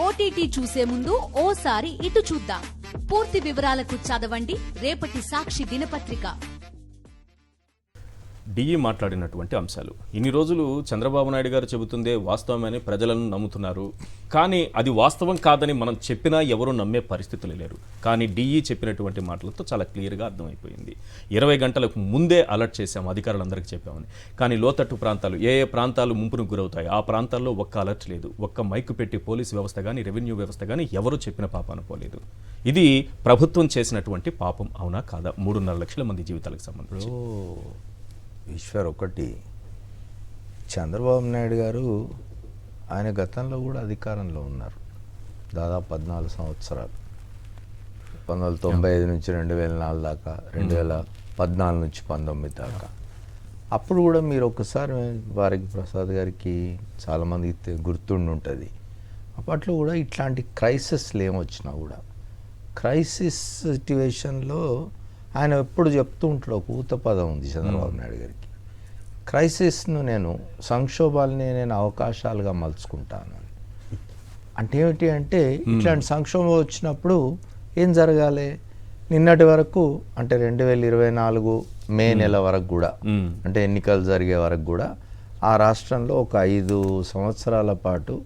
OTT చూసే ముందు ఓసారి ఇటు చూద్దాం. పూర్తి వివరాలకు చదవండి రేపటి సాక్షి దినపత్రిక. డిఈ మాట్లాడినటువంటి అంశాలు ఇన్ని రోజులు చంద్రబాబు నాయుడు గారు చెబుతుందే వాస్తవమని ప్రజలను నమ్ముతున్నారు. కానీ అది వాస్తవం కాదని మనం చెప్పినా ఎవరు నమ్మే పరిస్థితులు లేరు. కానీ డిఈ చెప్పినటువంటి మాటలతో చాలా క్లియర్గా అర్థమైపోయింది. 20 గంటలకు ముందే అలర్ట్ చేశాము, అధికారులందరికీ చెప్పామని. కానీ లోతట్టు ప్రాంతాలు ఏ ప్రాంతాలు ముంపును గురవుతాయి ఆ ప్రాంతాల్లో ఒక్క అలర్ట్ లేదు. ఒక్క మైకు పెట్టి పోలీసు వ్యవస్థ కానీ రెవెన్యూ వ్యవస్థ కానీ ఎవరు చెప్పిన పాపాన పోలేదు. ఇది ప్రభుత్వం చేసినటువంటి పాపం అవునా కాదా? 3.5 లక్షల మంది జీవితాలకు సంబంధించి. ఈశ్వర్, ఒకటి చంద్రబాబు నాయుడు గారు ఆయన గతంలో కూడా అధికారంలో ఉన్నారు. దాదాపు 14 సంవత్సరాలు, 1995 నుంచి 2004 దాకా, 2014 నుంచి 19 దాకా. అప్పుడు కూడా మీరు ఒకసారి వారికి ప్రసాద్ గారికి చాలామందికి గుర్తుండి ఉంటుంది. అప్పట్లో కూడా ఇట్లాంటి క్రైసిస్లు ఏమొచ్చినా కూడా క్రైసిస్ సిట్యువేషన్లో ఆయన ఎప్పుడు చెప్తూ ఉంటాడు, ఒక ఊత పదం ఉంది చంద్రబాబు నాయుడు గారికి. క్రైసిస్ను సంక్షోభాలని నేను అవకాశాలుగా మలుచుకుంటాను. అంటే ఏమిటి అంటే ఇట్లాంటి సంక్షోభం వచ్చినప్పుడు ఏం జరగాలి? నిన్నటి వరకు అంటే 2024 మే నెల వరకు కూడా, అంటే ఎన్నికలు జరిగే వరకు కూడా ఆ రాష్ట్రంలో ఒక 5 సంవత్సరాల పాటు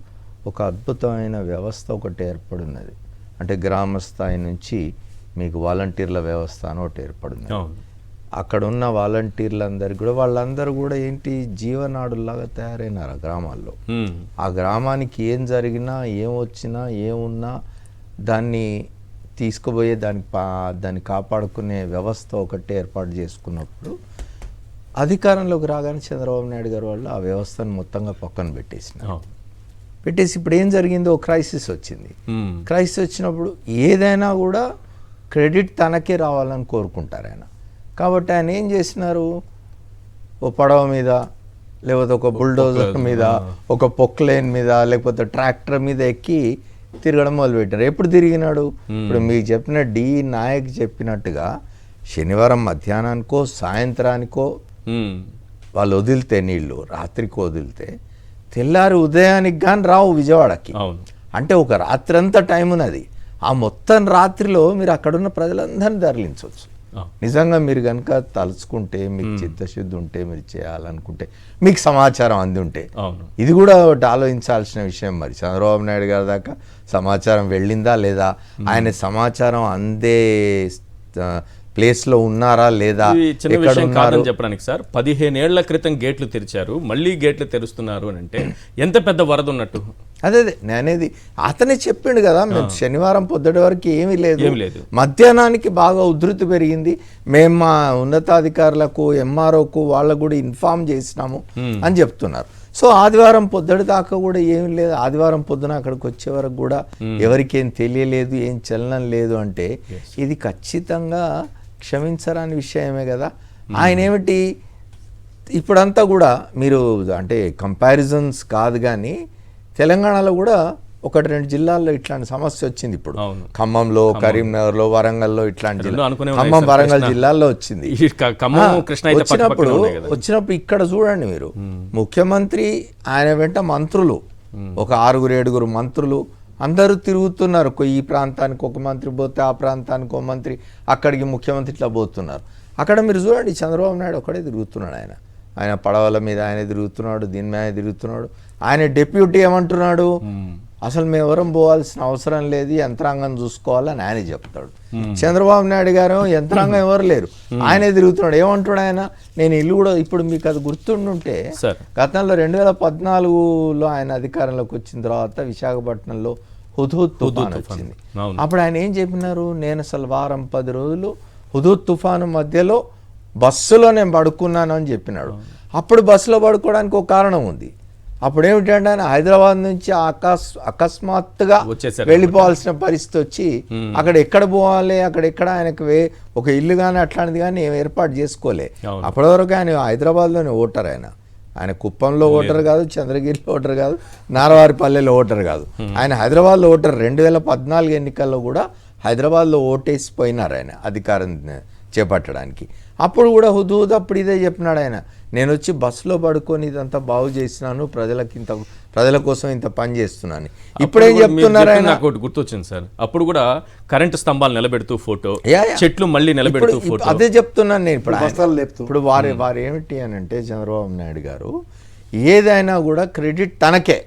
ఒక అద్భుతమైన వ్యవస్థ ఒకటి ఏర్పడినది. అంటే గ్రామ స్థాయి నుంచి మీకు వాలంటీర్ల వ్యవస్థ అని ఒకటి ఏర్పడింది. అక్కడ ఉన్న వాలంటీర్లందరికీ కూడా వాళ్ళందరూ కూడా ఏంటి జీవనాడులాగా తయారైనారు ఆ గ్రామాల్లో. ఆ గ్రామానికి ఏం జరిగినా ఏం వచ్చినా ఏమున్నా దాన్ని తీసుకుపోయే దాన్ని కాపాడుకునే వ్యవస్థ ఒకటి ఏర్పాటు చేసుకున్నప్పుడు అధికారంలోకి రాగానే చంద్రబాబు నాయుడు గారు వాళ్ళు ఆ వ్యవస్థను మొత్తంగా పక్కన పెట్టేసి ఇప్పుడు ఏం జరిగిందో క్రైసిస్ వచ్చింది. క్రైసిస్ వచ్చినప్పుడు ఏదైనా కూడా క్రెడిట్ తనకే రావాలని కోరుకుంటారు ఆయన. కాబట్టి ఆయన ఏం చేసినారు, ఓ పడవ మీద లేకపోతే ఒక బుల్డోజర్ మీద, ఒక పొక్లైన్ మీద, లేకపోతే ట్రాక్టర్ మీద ఎక్కి తిరగడం మొదలుపెట్టారు. ఎప్పుడు తిరిగినాడు? ఇప్పుడు మీకు చెప్పిన డి నాయక్ చెప్పినట్టుగా శనివారం మధ్యాహ్నానికో సాయంత్రానికో వాళ్ళు వదిలితే నీళ్లు, రాత్రికి వదిలితే తెల్లారి ఉదయానికి కానీ రావు విజయవాడకి. అంటే ఒక రాత్రి అంతా టైం ఉన్నది. ఆ మొత్తం రాత్రిలో మీరు అక్కడున్న ప్రజలందరినీ తరలించవచ్చు. నిజంగా మీరు కనుక తలుచుకుంటే, మీకు చిత్తశుద్ధి ఉంటే, మీరు చేయాలనుకుంటే, మీకు సమాచారం అంది ఉంటే. ఇది కూడా ఒకటి ఆలోచించాల్సిన విషయం. మరి చంద్రబాబు నాయుడు గారి దాకా సమాచారం వెళ్ళిందా లేదా, ఆయన సమాచారం అందే ప్లేస్లో ఉన్నారా లేదా, చిన్న విషయం కాదని చెప్పడానికి సార్. 15 ఏళ్ల క్రితం గేట్లు తెరిచారు, మళ్ళీ గేట్లు తెరుస్తున్నారు అని అంటే ఎంత పెద్ద వరద ఉన్నట్టు. అదే నేనేది అతనే చెప్పిండు కదా, మేము శనివారం పొద్దుటి వరకు ఏమీ లేదు, మధ్యాహ్నానికి బాగా ఉధృతి పెరిగింది, మేము మా ఉన్నతాధికారులకు ఎంఆర్ఓకు వాళ్ళకు కూడా ఇన్ఫార్మ్ చేసినాము అని చెప్తున్నారు. సో ఆదివారం పొద్దుటి దాకా కూడా ఏమి లేదు, ఆదివారం పొద్దున అక్కడికి వచ్చే వరకు కూడా ఎవరికి ఏం తెలియలేదు, ఏం చలనం లేదు అంటే ఇది ఖచ్చితంగా క్షమించరాని విషయమే కదా. ఆయన ఏమిటి ఇప్పుడంతా కూడా మీరు అంటే కంపారిజన్స్ కాదు కానీ తెలంగాణలో కూడా 1-2 జిల్లాల్లో ఇట్లాంటి సమస్య వచ్చింది. ఇప్పుడు ఖమ్మంలో, కరీంనగర్లో, వరంగల్లో ఇట్లాంటి ఖమ్మం, వరంగల్ జిల్లాల్లో వచ్చింది. వచ్చినప్పుడు ఇక్కడ చూడండి మీరు, ముఖ్యమంత్రి ఆయన వెంట మంత్రులు ఒక 6-7 మంత్రులు అందరూ తిరుగుతున్నారు. ఈ ప్రాంతానికి ఒక మంత్రి పోతే ఆ ప్రాంతానికి ఒక మంత్రి, అక్కడికి ముఖ్యమంత్రి ఇట్లా పోతున్నారు. అక్కడ మీరు చూడండి చంద్రబాబు నాయుడు ఒక్కడే తిరుగుతున్నాడు. ఆయన పడవల మీద ఆయన తిరుగుతున్నాడు, దీని మీద తిరుగుతున్నాడు. ఆయన డిప్యూటీ ఏమంటున్నాడు, అసలు మేము ఎవరం పోవాల్సిన అవసరం లేదు, యంత్రాంగం చూసుకోవాలని ఆయన చెప్తాడు. చంద్రబాబు నాయుడు గారు యంత్రాంగం ఎవరు లేరు, ఆయనే తిరుగుతున్నాడు. ఏమంటాడు ఆయన, నేను ఇల్లు కూడా ఇప్పుడు మీకు అది గుర్తుండుంటే గతంలో 2014లో ఆయన అధికారంలోకి వచ్చిన తర్వాత విశాఖపట్నంలో హుద్హుద్ తుఫాను వచ్చింది. అప్పుడు ఆయన ఏం చెప్పినారు, నేను అసలు వారం 10 రోజులు హుద్హుద్ తుఫాను మధ్యలో బస్సులో నేను పడుకున్నాను అని చెప్పినాడు. అప్పుడు బస్సులో పడుకోవడానికి ఒక కారణం ఉంది. అప్పుడు ఏమిటంటే ఆయన హైదరాబాద్ నుంచి అకస్మాత్తుగా వెళ్ళిపోవాల్సిన పరిస్థితి వచ్చి అక్కడ ఎక్కడ పోవాలి, అక్కడెక్కడ ఆయనకు ఒక ఇల్లు కానీ అట్లాంటిది కానీ ఏర్పాటు చేసుకోలే. అప్పటి వరకు ఆయన హైదరాబాద్లోనే ఓటర్. ఆయన కుప్పంలో ఓటర్ కాదు, చంద్రగిరిలో ఓటర్ కాదు, నారవారిపల్లెలో ఓటర్ కాదు, ఆయన హైదరాబాద్లో ఓటర్. 2014 ఎన్నికల్లో కూడా హైదరాబాద్లో ఓటేసిపోయినారు ఆయన అధికారం చేపట్టడానికి. అప్పుడు కూడా హుదూద్ అప్పుడు ఇదే చెప్పినాడు ఆయన, నేను వచ్చి బస్సులో పడుకొని ఇదంతా బాగు చేసినాను, ప్రజల కోసం ఇంత పని చేస్తున్నాను. ఇప్పుడేం చెప్తున్నారు ఆయన? నాకు ఒకటి గుర్తొచ్చింది సార్, అప్పుడు కూడా కరెంటు స్తంభాలు నిలబెడుతూ ఫోటో, చెట్లు మళ్ళీ నిలబెడుతూ ఫోటో. అదే చెప్తున్నాను నేను ఇప్పుడు వారు ఏమిటి అని అంటే చంద్రబాబు నాయుడు గారు ఏదైనా కూడా క్రెడిట్ తనకే,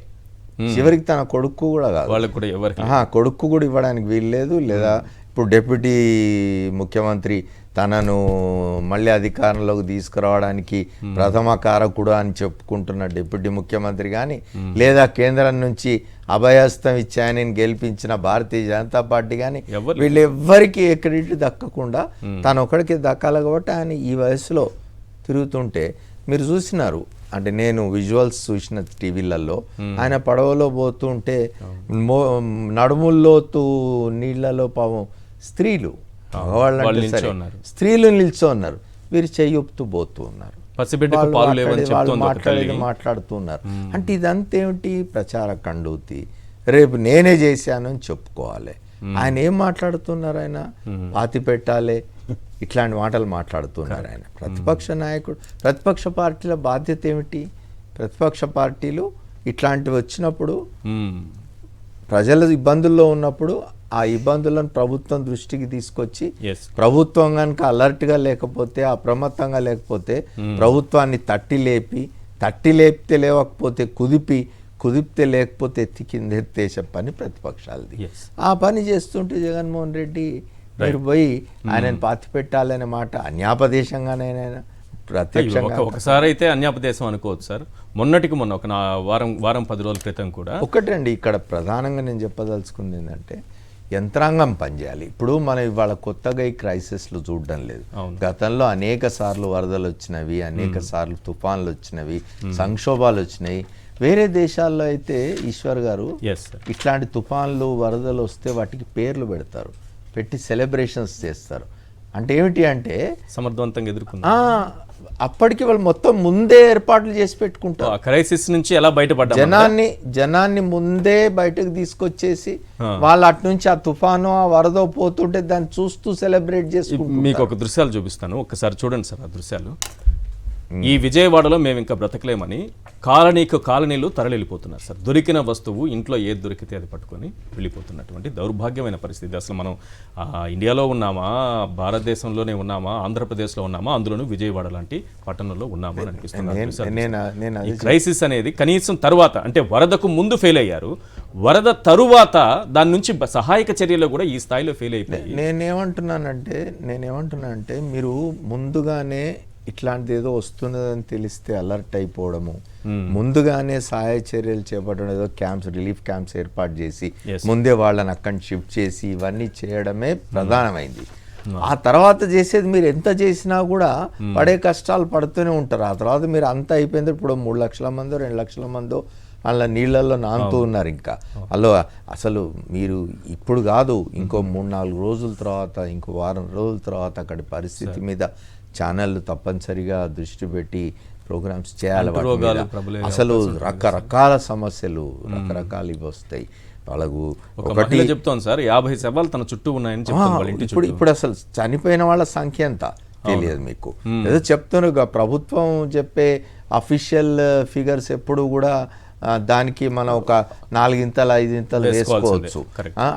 చివరికి తన కొడుకు కూడా కాదు, వాళ్ళకి కూడా ఎవరికి కొడుకు కూడా ఇవ్వడానికి వీల్లేదు. లేదా ఇప్పుడు డిప్యూటీ ముఖ్యమంత్రి తనను మళ్ళీ అధికారంలోకి తీసుకురావడానికి ప్రథమ కారకుడు అని చెప్పుకుంటున్న డిప్యూటీ ముఖ్యమంత్రి కానీ, లేదా కేంద్రం నుంచి అభయహస్తం ఇచ్చి ఆయనని గెలిపించిన భారతీయ జనతా పార్టీ కానీ, వీళ్ళెవ్వరికి ఏ క్రెడిట్ దక్కకుండా తను ఒకడికి దక్కాలి. కాబట్టి ఆయన ఈ వయసులో తిరుగుతుంటే మీరు చూసినారు, అంటే నేను విజువల్స్ చూసిన టీవీలలో ఆయన పడవలో పోతుంటే నడుముల్లోతు నీళ్లలో పాపం స్త్రీలు, మగవాళ్ళంటే సరే స్త్రీలు నిల్చో ఉన్నారు, వీరు చెయ్యొప్పుతూ పోతూ ఉన్నారు, మాట్లాడుతూ ఉన్నారు. అంటే ఇదంతా ఏమిటి? ప్రచార కండూతి, రేపు నేనే చేశాను అని చెప్పుకోవాలి. ఆయన ఏం మాట్లాడుతున్నారు? ఆయన పాతి పెట్టాలి ఇట్లాంటి మాటలు మాట్లాడుతున్నారు ఆయన. ప్రతిపక్ష నాయకుడు, ప్రతిపక్ష పార్టీల బాధ్యత ఏమిటి? ప్రతిపక్ష పార్టీలు ఇట్లాంటివి వచ్చినప్పుడు, ప్రజల ఇబ్బందుల్లో ఉన్నప్పుడు ఆ ఇబ్బందులను ప్రభుత్వం దృష్టికి తీసుకొచ్చి, ప్రభుత్వం కనుక అలర్ట్గా లేకపోతే, అప్రమత్తంగా లేకపోతే ప్రభుత్వాన్ని తట్టి లేపితే లేవకపోతే కుదిపితే లేకపోతే ఎత్తి కింద ఎత్తేసే పని ప్రతిపక్షాలది. ఆ పని చేస్తుంటే జగన్మోహన్ రెడ్డి మీరు పోయి ఆయనను పాతి పెట్టాలనే మాట అన్యాపదేశంగానే ప్రత్యక్షంగా. ఒకసారి అయితే అన్యాపదేశం అనుకోవచ్చు సార్. మొన్నటికి మొన్న ఒక వారం 10 రోజుల క్రితం కూడా ఒకటండి, ఇక్కడ ప్రధానంగా నేను చెప్పదలుచుకుంది ఏంటంటే యంత్రాంగం పనిచేయాలి. ఇప్పుడు మనం ఇవాళ కొత్తగా ఈ క్రైసిస్లు చూడడం లేదు. గతంలో అనేక సార్లు వరదలు వచ్చినవి, అనేక సార్లు తుఫాన్లు వచ్చినవి, సంక్షోభాలు వచ్చినాయి. వేరే దేశాల్లో అయితే ఈశ్వర్ గారు ఇట్లాంటి తుఫాన్లు వరదలు వస్తే వాటికి పేర్లు పెడతారు, పెట్టి సెలబ్రేషన్స్ చేస్తారు. అంటే ఏమిటి అంటే సమర్థవంతంగా ఎదుర్కొన్నా అప్పటికి వాళ్ళు మొత్తం ముందే ఏర్పాట్లు చేసి పెట్టుకుంటారు. క్రైసిస్ నుంచి ఎలా బయటపడ్డారు, జనాన్ని ముందే బయటకు తీసుకొచ్చేసి వాళ్ళు అటు నుంచి ఆ తుఫాను ఆ వరద పోతుంటే దాన్ని చూస్తూ సెలబ్రేట్ చేసుకుంటారు. మీకు ఒక దృశ్యాలు చూపిస్తాను, ఒక్కసారి చూడండి సార్. ఆ దృశ్యాలు, ఈ విజయవాడలో మేము ఇంకా బ్రతకలేమని కాలనీలు తరలిపోతున్నారు సార్. దొరికిన వస్తువు ఇంట్లో ఏది దొరికితే అది పట్టుకొని వెళ్ళిపోతున్నటువంటి దౌర్భాగ్యమైన పరిస్థితి. అసలు మనం ఇండియాలో ఉన్నామా, భారతదేశంలోనే ఉన్నామా, ఆంధ్రప్రదేశ్లో ఉన్నామా, అందులోనూ విజయవాడ లాంటి పట్టణంలో ఉన్నామా అని అనిపిస్తుంది. ఈ క్రైసిస్ అనేది కనీసం తరువాత, అంటే వరదకు ముందు ఫెయిల్ అయ్యారు, వరద తరువాత దాని నుంచి సహాయక చర్యలు కూడా ఈ స్థాయిలో ఫెయిల్ అయిపోయి. నేనేమంటున్నానంటే మీరు ముందుగానే ఇట్లాంటిది ఏదో వస్తున్నదని తెలిస్తే అలర్ట్ అయిపోవడము, ముందుగానే సహాయ చర్యలు చేపట్టడం, ఏదో రిలీఫ్ క్యాంప్స్ ఏర్పాటు చేసి ముందే వాళ్ళని అక్కడి షిఫ్ట్ చేసి ఇవన్నీ చేయడమే ప్రధానమైంది. ఆ తర్వాత చేసేది మీరు ఎంత చేసినా కూడా పడే కష్టాలు పడుతూనే ఉంటారు. ఆ తర్వాత మీరు అంతా అయిపోయింది. ఇప్పుడు 3 లక్షల మందో 2 లక్షల మందో అలా నీళ్ళల్లో నానుతూ ఉన్నారు. ఇంకా అసలు మీరు ఇప్పుడు కాదు, ఇంకో 3-4 రోజుల తర్వాత, ఇంకో వారం రోజుల తర్వాత అక్కడి పరిస్థితి మీద ఛానళ్ళు తప్పనిసరిగా దృష్టి పెట్టి ప్రోగ్రామ్స్ చేయాలి. అసలు రకరకాల సమస్యలు రకరకాలు ఇవి వస్తాయి వాళ్ళకు. ఒకటి చెప్తాను సార్, 50 శవాలు తన చుట్టూ ఉన్నాయని. ఇప్పుడు అసలు చనిపోయిన వాళ్ళ సంఖ్య ఎంత తెలియదు మీకు. ఏదో చెప్తున్నారు, ప్రభుత్వం చెప్పే అఫీషియల్ ఫిగర్స్ ఎప్పుడు కూడా దానికి మనం ఒక 4-5 ఇంతలు వేసుకోవచ్చు.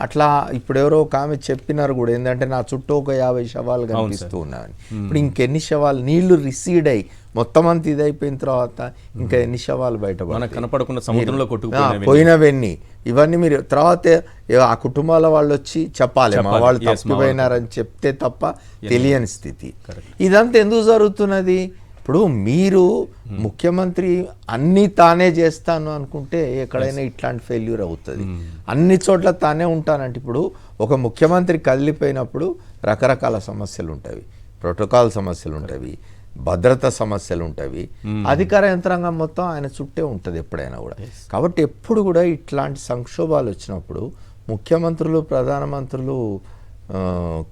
అట్లా ఇప్పుడు ఎవరో ఒక ఆమె చెప్పినారు కూడా, ఏంటంటే నా చుట్టూ ఒక 50 శవాలు కనిపిస్తూ ఉన్నాయని. ఇప్పుడు ఇంకెన్ని శవాలు, నీళ్లు రిసీడ్ అయ్యి మొత్తం అంతా ఇదైపోయిన తర్వాత ఇంకా ఎన్ని శవాలు పోయినవన్నీ, ఇవన్నీ మీరు తర్వాత ఆ కుటుంబాల వాళ్ళు వచ్చి చెప్పాలి, మా వాళ్ళు తప్పిపోయినారని చెప్తే తప్ప తెలియని స్థితి. ఇదంతా ఎందుకు జరుగుతున్నది? ఇప్పుడు మీరు ముఖ్యమంత్రి అన్నీ తానే చేస్తాను అనుకుంటే ఎక్కడైనా ఇట్లాంటి ఫెయిల్యూర్ అవుతుంది. అన్ని చోట్ల తానే ఉంటానంటే, ఇప్పుడు ఒక ముఖ్యమంత్రి కదిలిపోయినప్పుడు రకరకాల సమస్యలు ఉంటాయి, ప్రోటోకాల్ సమస్యలు ఉంటాయి, భద్రతా సమస్యలు ఉంటాయి, అధికార యంత్రాంగం మొత్తం ఆయన చుట్టే ఉంటుంది ఎప్పుడైనా కూడా. కాబట్టి ఎప్పుడు కూడా ఇట్లాంటి సంక్షోభాలు వచ్చినప్పుడు ముఖ్యమంత్రులు, ప్రధానమంత్రులు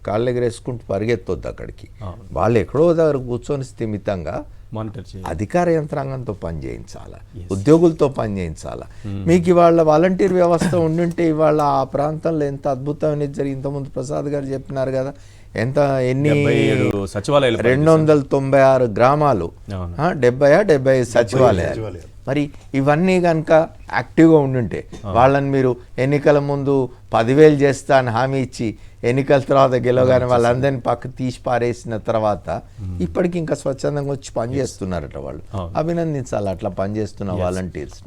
కాళ్ళు ఎగరేసుకుంటూ పరిగెత్తొద్దు అక్కడికి. వాళ్ళు ఎక్కడో దగ్గర కూర్చొని స్థిమితంగా మానిటర్ చేయాలి. అధికార యంత్రాంగంతో పని చేయించాలా, ఉద్యోగులతో పని చేయించాలా. మీకు ఇవాళ వాలంటీర్ వ్యవస్థ ఉండుంటే ఇవాళ ఆ ప్రాంతంలో ఎంత అద్భుతమైన జరిగి ఇంతకుముందు ప్రసాద్ గారు చెప్పినారు కదా, ఎన్ని 77 సచివాలయాలు 296 గ్రామాలు, అవును. 75 సచివాలయాలు. మరి ఇవన్నీ కనుక యాక్టివ్గా ఉండుంటే వాళ్ళని మీరు ఎన్నికల ముందు 10,000 చేస్తా అని హామీ ఇచ్చి ఎన్నికల తర్వాత గెలవగానే వాళ్ళందరినీ పక్క తీసి పారేసిన తర్వాత ఇప్పటికి ఇంకా స్వచ్ఛందంగా వచ్చి పనిచేస్తున్నారట వాళ్ళు. అభినందించాలి అట్లా పనిచేస్తున్న వాలంటీర్స్.